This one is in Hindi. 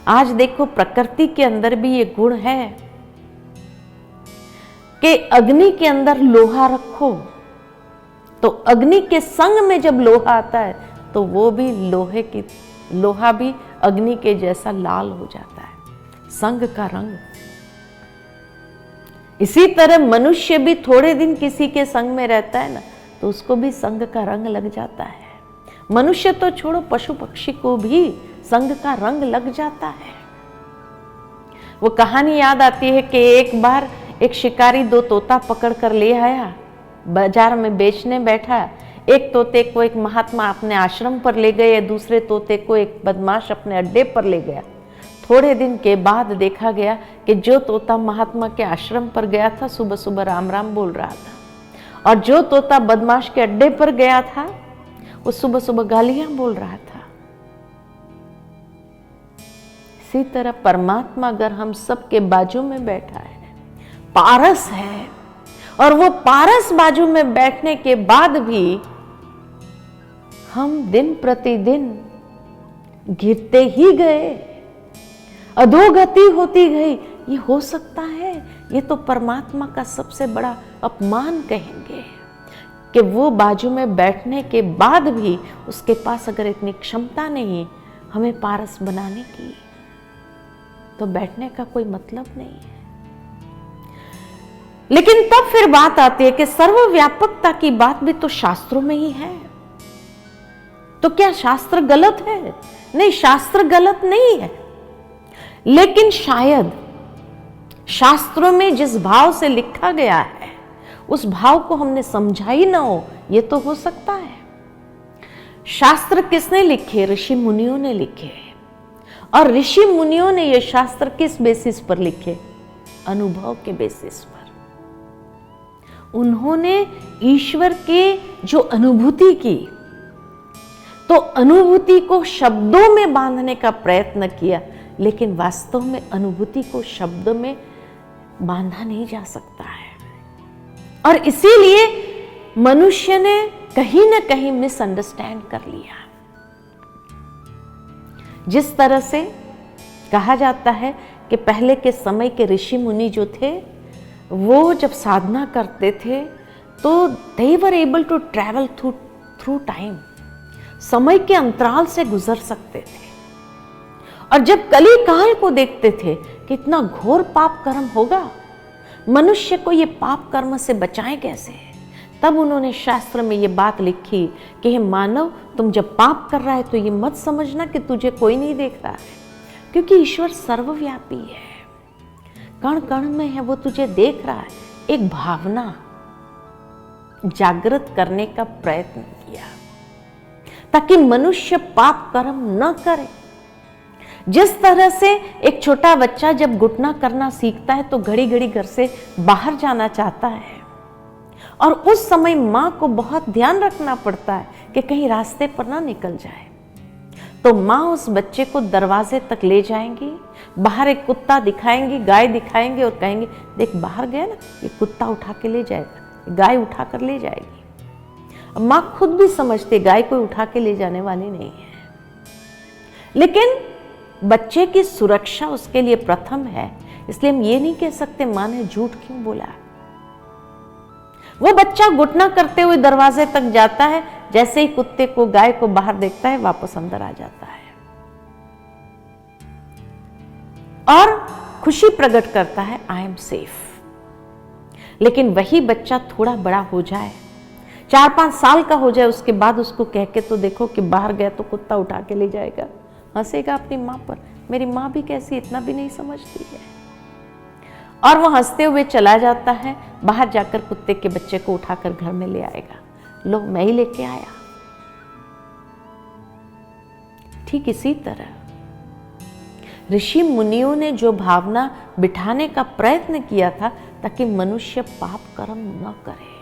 आज देखो प्रकृति के अंदर भी ये गुण है कि अग्नि के अंदर लोहा रखो तो अग्नि के संग में जब लोहा आता है तो वो भी लोहा भी अग्नि के जैसा लाल हो जाता है, संग का रंग। इसी तरह मनुष्य भी थोड़े दिन किसी के संग में रहता है ना तो उसको भी संग का रंग लग जाता है। मनुष्य तो छोड़ो, पशु पक्षी को भी संग का रंग लग जाता है। वो कहानी याद आती है कि एक बार एक शिकारी 2 तोता पकड़ कर ले आया, बाजार में बेचने बैठा। एक तोते को एक महात्मा अपने आश्रम पर ले गए, दूसरे तोते को एक बदमाश अपने अड्डे पर ले गया। थोड़े दिन के बाद देखा गया कि जो तोता महात्मा के आश्रम पर गया था सुबह सुबह राम राम बोल रहा था, और जो तोता बदमाश के अड्डे पर गया था वो सुबह सुबह गालियां बोल रहा था। इसी तरह परमात्मा अगर हम सबके बाजू में बैठा है, पारस है, और वो पारस बाजू में बैठने के बाद भी हम दिन प्रतिदिन गिरते ही गए, अधोगति होती गई, ये हो सकता है? ये तो परमात्मा का सबसे बड़ा अपमान कहेंगे कि वो बाजू में बैठने के बाद भी उसके पास अगर इतनी क्षमता नहीं हमें पारस बनाने की, तो बैठने का कोई मतलब नहीं है। लेकिन तब फिर बात आती है कि सर्वव्यापकता की बात भी तो शास्त्रों में ही है, तो क्या शास्त्र गलत है? नहीं, शास्त्र गलत नहीं है, लेकिन शायद शास्त्रों में जिस भाव से लिखा गया है उस भाव को हमने समझा ही ना हो, ये तो हो सकता है। शास्त्र किसने लिखे? ऋषि मुनियों ने लिखे, और ऋषि मुनियों ने ये शास्त्र किस बेसिस पर लिखे? अनुभव के बेसिस पर। उन्होंने ईश्वर के जो अनुभूति की, तो अनुभूति को शब्दों में बांधने का प्रयत्न किया, लेकिन वास्तव में अनुभूति को शब्द में बांधा नहीं जा सकता है। और इसीलिए मनुष्य ने कहीं ना कहीं मिसअंडरस्टैंड कर लिया। जिस तरह से कहा जाता है कि पहले के समय के ऋषि मुनि जो थे वो जब साधना करते थे तो they were able to travel through time, समय के अंतराल से गुजर सकते थे। और जब कली काल को देखते थे कि इतना घोर पाप कर्म होगा, मनुष्य को ये पाप कर्म से बचाएं कैसे, तब उन्होंने शास्त्र में ये बात लिखी कि हे मानव, तुम जब पाप कर रहा है तो ये मत समझना कि तुझे कोई नहीं देख रहा है, क्योंकि ईश्वर सर्वव्यापी है, कण कण में है, वो तुझे देख रहा है। एक भावना जागृत करने का प्रयत्न किया ताकि मनुष्य पाप कर्म न करे। जिस तरह से एक छोटा बच्चा जब घुटना करना सीखता है तो घड़ी घड़ी घर से बाहर जाना चाहता है, और उस समय मां को बहुत ध्यान रखना पड़ता है कि कहीं रास्ते पर ना निकल जाए, तो मां उस बच्चे को दरवाजे तक ले जाएंगी, बाहर एक कुत्ता दिखाएंगी, गाय दिखाएंगे और कहेंगे देख बाहर गया ना, ये कुत्ता उठा के ले जाएगा, गाय उठा कर ले जाएगी। मां खुद भी समझती गाय कोई उठा के ले जाने वाली नहीं है, लेकिन बच्चे की सुरक्षा उसके लिए प्रथम है, इसलिए हम ये नहीं कह सकते मां ने झूठ क्यों बोला। वो बच्चा घुटना करते हुए दरवाजे तक जाता है, जैसे ही कुत्ते को गाय को बाहर देखता है वापस अंदर आ जाता है और खुशी प्रकट करता है आई एम सेफ। लेकिन वही बच्चा थोड़ा बड़ा हो जाए, 4-5 साल का हो जाए, उसके बाद उसको कह के तो देखो कि बाहर गया तो कुत्ता उठा के ले जाएगा, हंसेगा अपनी मां पर, मेरी मां भी कैसी, इतना भी नहीं समझती है, और वो हंसते हुए चला जाता है, बाहर जाकर कुत्ते के बच्चे को उठाकर घर में ले आएगा, लो मैं ही लेके आया। ठीक इसी तरह ऋषि मुनियों ने जो भावना बिठाने का प्रयत्न किया था ताकि मनुष्य पाप कर्म न करे,